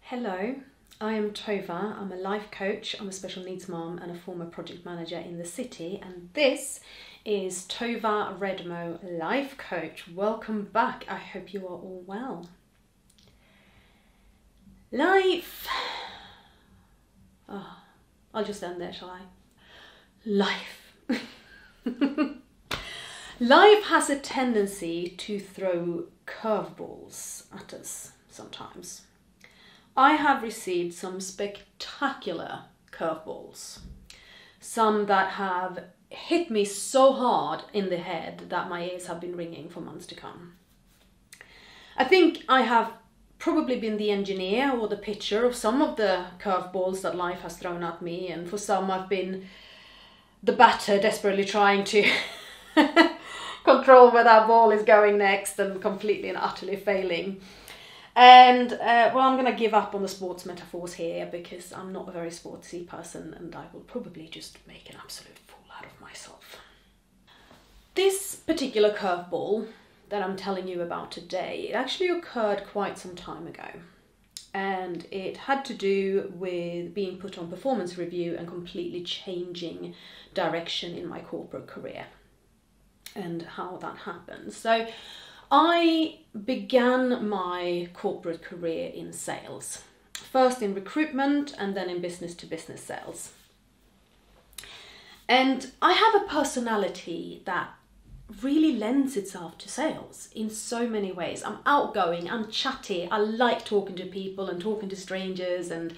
Hello, I am Tova. I'm a life coach, I'm a special needs mom and a former project manager in the city, and this is Tova Redmo Life Coach. Welcome back. I hope you are all well. Life. Oh, I'll just end there, shall I? Life. Life has a tendency to throw curveballs at us sometimes. I have received some spectacular curveballs. Some that have hit me so hard in the head that my ears have been ringing for months to come. I think I have probably been the engineer or the pitcher of some of the curveballs that life has thrown at me, and for some I've been the batter desperately trying to control where that ball is going next and completely and utterly failing. And well, I'm going to give up on the sports metaphors here because I'm not a very sportsy person and I will probably just make an absolute fool out of myself. This particular curveball that I'm telling you about today, it actually occurred quite some time ago. And it had to do with being put on performance review and completely changing direction in my corporate career and how that happened. So I began my corporate career in sales, first in recruitment and then in business-to-business sales. And I have a personality that really lends itself to sales in so many ways. I'm outgoing, I'm chatty, I like talking to people and talking to strangers, and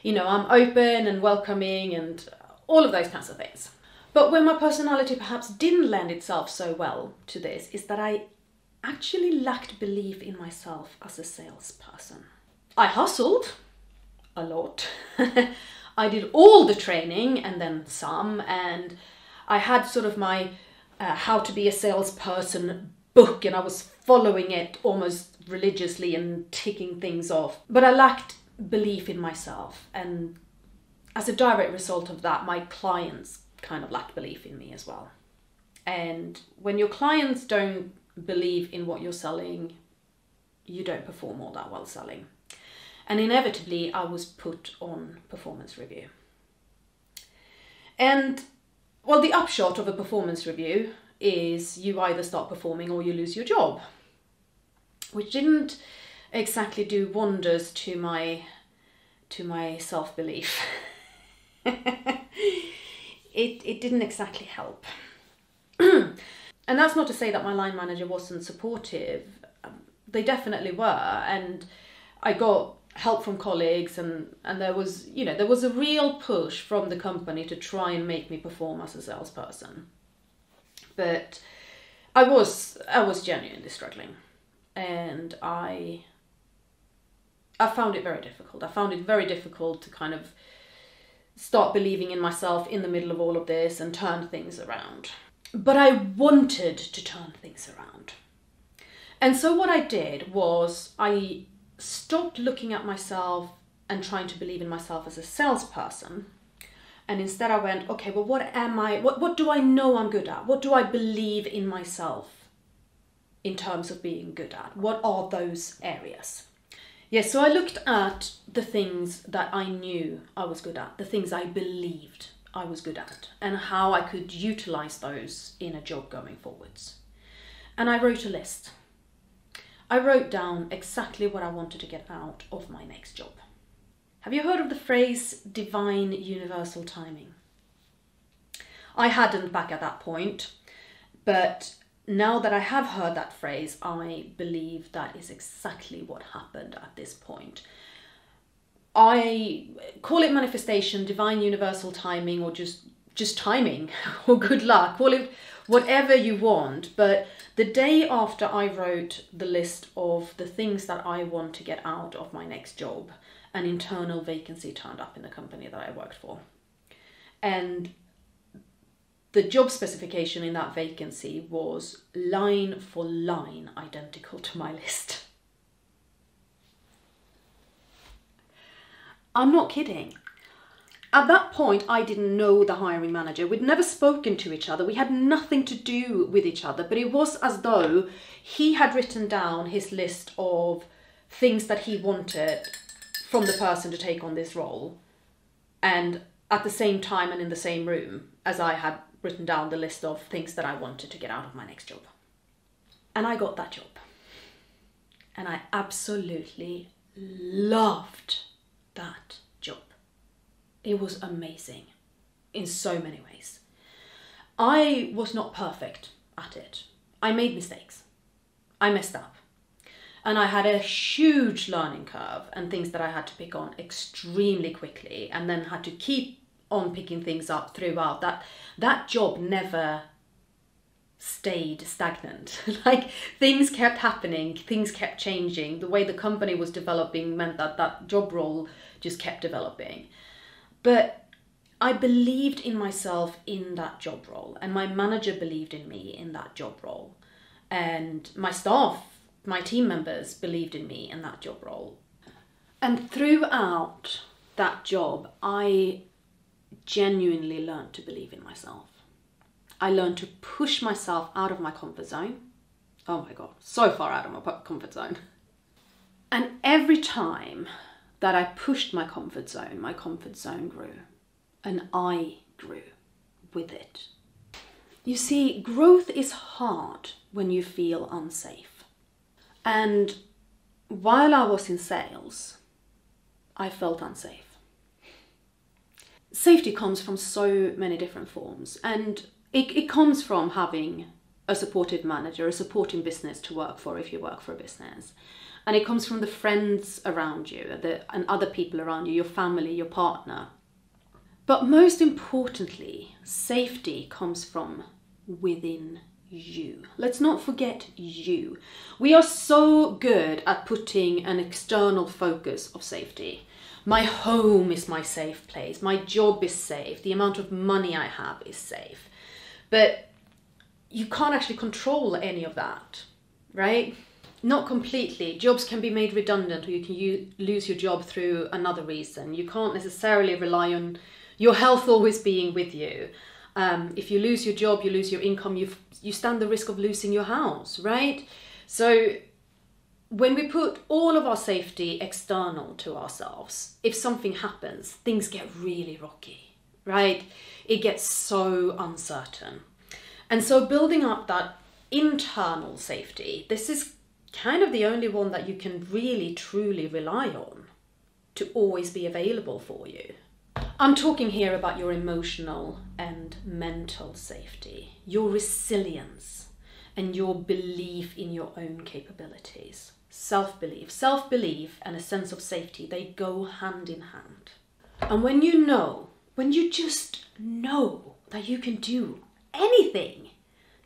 I'm open and welcoming and all of those kinds of things. But where my personality perhaps didn't lend itself so well to this is that I actually lacked belief in myself as a salesperson. I hustled a lot. I did all the training and then some, and I had sort of my how to be a salesperson book, and I was following it almost religiously and ticking things off. But I lacked belief in myself, and as a direct result of that, my clients kind of lacked belief in me as well. And when your clients don't believe in what you're selling, you don't perform all that well selling. And inevitably, I was put on performance review. And well, the upshot of a performance review is you either start performing or you lose your job, which didn't exactly do wonders to my self-belief. It didn't exactly help. And that's not to say that my line manager wasn't supportive. They definitely were, and I got help from colleagues, and there was a real push from the company to try and make me perform as a salesperson. But I was genuinely struggling, and I found it very difficult. I found it very difficult to kind of start believing in myself in the middle of all of this and turn things around. But I wanted to turn things around. And so what I did was I stopped looking at myself and trying to believe in myself as a salesperson. And instead I went, okay, well, what am I? What do I know I'm good at? What do I believe in myself in terms of being good at? What are those areas? Yes, so I looked at the things that I knew I was good at, the things I believed I was good at, and how I could utilize those in a job going forwards. And I wrote a list. I wrote down exactly what I wanted to get out of my next job. Have you heard of the phrase divine universal timing? I hadn't back at that point, but now that I have heard that phrase, I believe that is exactly what happened at this point. I call it manifestation, divine universal timing, or just timing, or good luck. Call it whatever you want. But the day after I wrote the list of the things that I want to get out of my next job, an internal vacancy turned up in the company that I worked for. And the job specification in that vacancy was line for line identical to my list. I'm not kidding. At that point, I didn't know the hiring manager. We'd never spoken to each other. We had nothing to do with each other, but it was as though he had written down his list of things that he wanted from the person to take on this role, and at the same time and in the same room as I had written down the list of things that I wanted to get out of my next job. And I got that job. And I absolutely loved that job. It was amazing in so many ways. I was not perfect at it. I made mistakes. I messed up. And I had a huge learning curve and things that I had to pick on extremely quickly, and then had to keep on picking things up throughout. That job never stayed stagnant. Like, things kept happening, things kept changing. The way the company was developing meant that that job role just kept developing. But I believed in myself in that job role, and my manager believed in me in that job role, and my staff, my team members believed in me in that job role. And throughout that job, I genuinely learned to believe in myself. I learned to push myself out of my comfort zone. Oh my God, so far out of my comfort zone. And every time that I pushed my comfort zone grew, and I grew with it. You see, growth is hard when you feel unsafe. And while I was in sales, I felt unsafe. Safety comes from so many different forms, and it comes from having a supportive manager, a supporting business to work for if you work for a business. And it comes from the friends around you and other people around you, your family, your partner. But most importantly, safety comes from within you. Let's not forget you. We are so good at putting an external focus of safety. My home is my safe place. My job is safe. The amount of money I have is safe. But you can't actually control any of that, right? Not completely. Jobs can be made redundant, or you can lose your job through another reason. You can't necessarily rely on your health always being with you. If you lose your job, you lose your income, you stand the risk of losing your house, right? So when we put all of our safety external to ourselves, if something happens, things get really rocky, right? It gets so uncertain. And so building up that internal safety, this is kind of the only one that you can really truly rely on to always be available for you. I'm talking here about your emotional and mental safety, your resilience, and your belief in your own capabilities. Self-belief and a sense of safety, they go hand in hand. And when you just know that you can do anything,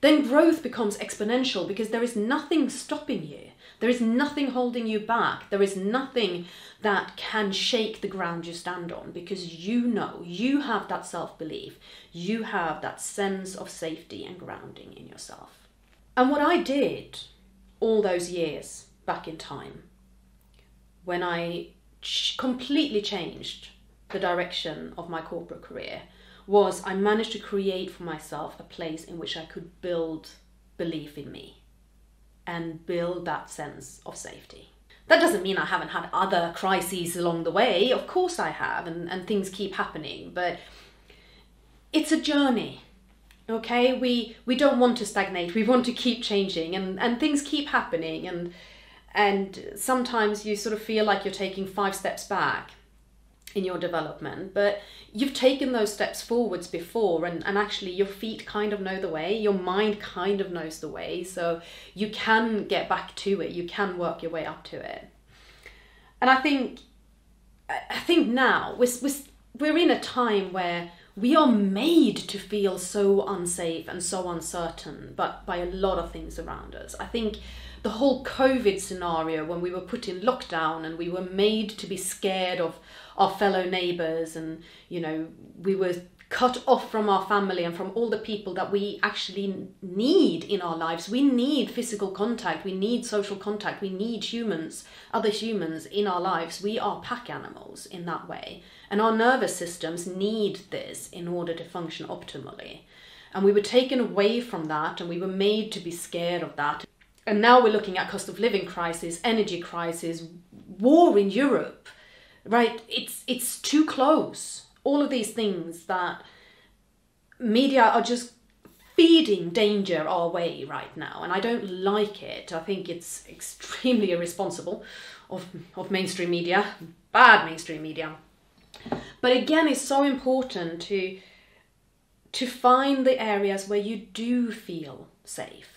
then growth becomes exponential, because there is nothing stopping you. There is nothing holding you back. There is nothing that can shake the ground you stand on, because you know, you have that self-belief. You have that sense of safety and grounding in yourself. And what I did all those years back in time, when I completely changed the direction of my corporate career, was I managed to create for myself a place in which I could build belief in me and build that sense of safety. That doesn't mean I haven't had other crises along the way. Of course I have, and things keep happening, but it's a journey, okay? We don't want to stagnate, we want to keep changing, and things keep happening, and sometimes you sort of feel like you're taking 5 steps back in your development, but you've taken those steps forwards before, and actually your feet kind of know the way, your mind kind of knows the way, so you can get back to it, you can work your way up to it. And I think now we're in a time where we are made to feel so unsafe and so uncertain, but by a lot of things around us. I think the whole COVID scenario, when we were put in lockdown and we were made to be scared of our fellow neighbours, and we were cut off from our family and from all the people that we actually need in our lives. We need physical contact, we need social contact, we need other humans in our lives. We are pack animals in that way, and our nervous systems need this in order to function optimally. And we were taken away from that, and we were made to be scared of that. And now we're looking at cost of living crisis, energy crisis, war in Europe, right? It's too close. All of these things that media are just feeding danger our way right now, and I don't like it. I think it's extremely irresponsible of mainstream media, bad mainstream media. But again, it's so important to find the areas where you do feel safe.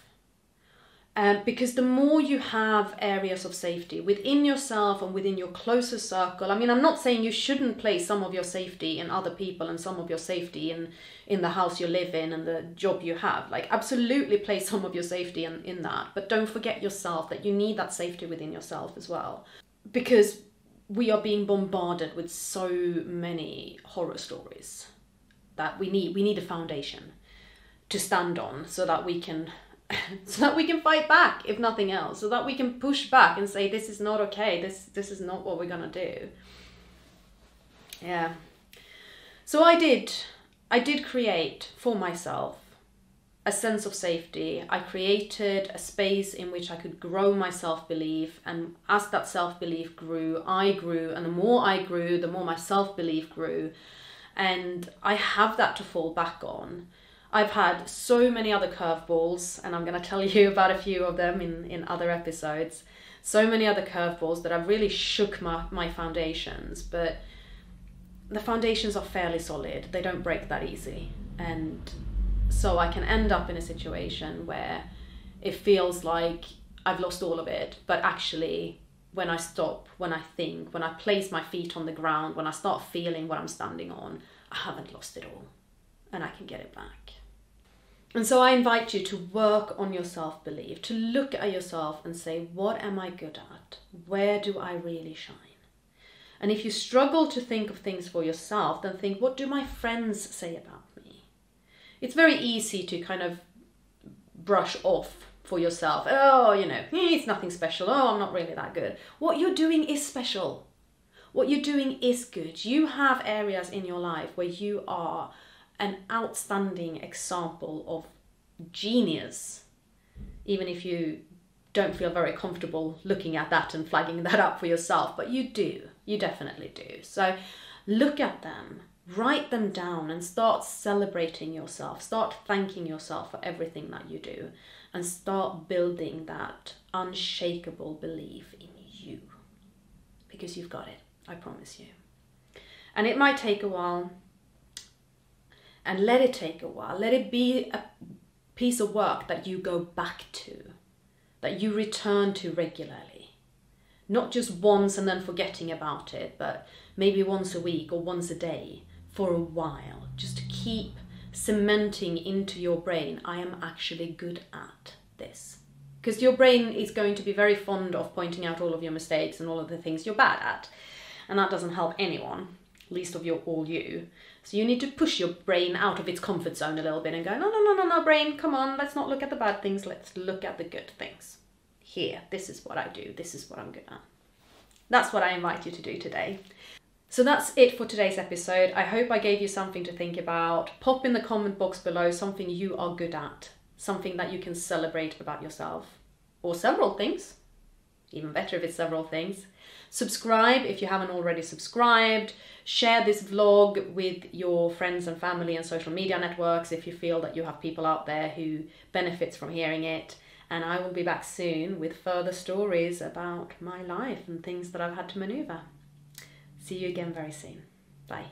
Because the more you have areas of safety within yourself and within your closer circle, I mean, I'm not saying you shouldn't place some of your safety in other people and some of your safety in the house you live in and the job you have. Like, absolutely place some of your safety in that. But don't forget yourself, that you need that safety within yourself as well. Because we are being bombarded with so many horror stories that we need a foundation to stand on so that we can fight back, if nothing else, so that we can push back and say, this is not okay, this is not what we're gonna do. Yeah. So I did create for myself a sense of safety. I created a space in which I could grow my self-belief, and as that self-belief grew, I grew, and the more I grew, the more my self-belief grew, and I have that to fall back on. I've had so many other curveballs, and I'm going to tell you about a few of them in other episodes. So many other curveballs that have really shook my foundations, but the foundations are fairly solid. They don't break that easy. And so I can end up in a situation where it feels like I've lost all of it, but actually when I stop, when I think, when I place my feet on the ground, when I start feeling what I'm standing on, I haven't lost it all, and I can get it back. And so I invite you to work on your self-belief, to look at yourself and say, what am I good at? Where do I really shine? And if you struggle to think of things for yourself, then think, what do my friends say about me? It's very easy to kind of brush off for yourself. Oh, it's nothing special. Oh, I'm not really that good. What you're doing is special. What you're doing is good. You have areas in your life where you are an outstanding example of genius, even if you don't feel very comfortable looking at that and flagging that up for yourself, but you definitely do. So look at them, write them down, and start celebrating yourself, start thanking yourself for everything that you do, and start building that unshakable belief in you, because you've got it, I promise you. And it might take a while. And let it take a while. Let it be a piece of work that you go back to, that you return to regularly. Not just once and then forgetting about it, but maybe once a week or once a day for a while. Just to keep cementing into your brain, I am actually good at this. Because your brain is going to be very fond of pointing out all of your mistakes and all of the things you're bad at. And that doesn't help anyone, least of all you. So you need to push your brain out of its comfort zone a little bit and go, no, brain, come on, let's not look at the bad things, let's look at the good things. Here, this is what I do, this is what I'm good at. That's what I invite you to do today. So that's it for today's episode. I hope I gave you something to think about. Pop in the comment box below something you are good at, something that you can celebrate about yourself, or several things. Even better if it's several things. Subscribe if you haven't already subscribed. Share this vlog with your friends and family and social media networks if you feel that you have people out there who benefits from hearing it. And I will be back soon with further stories about my life and things that I've had to maneuver. See you again very soon. Bye.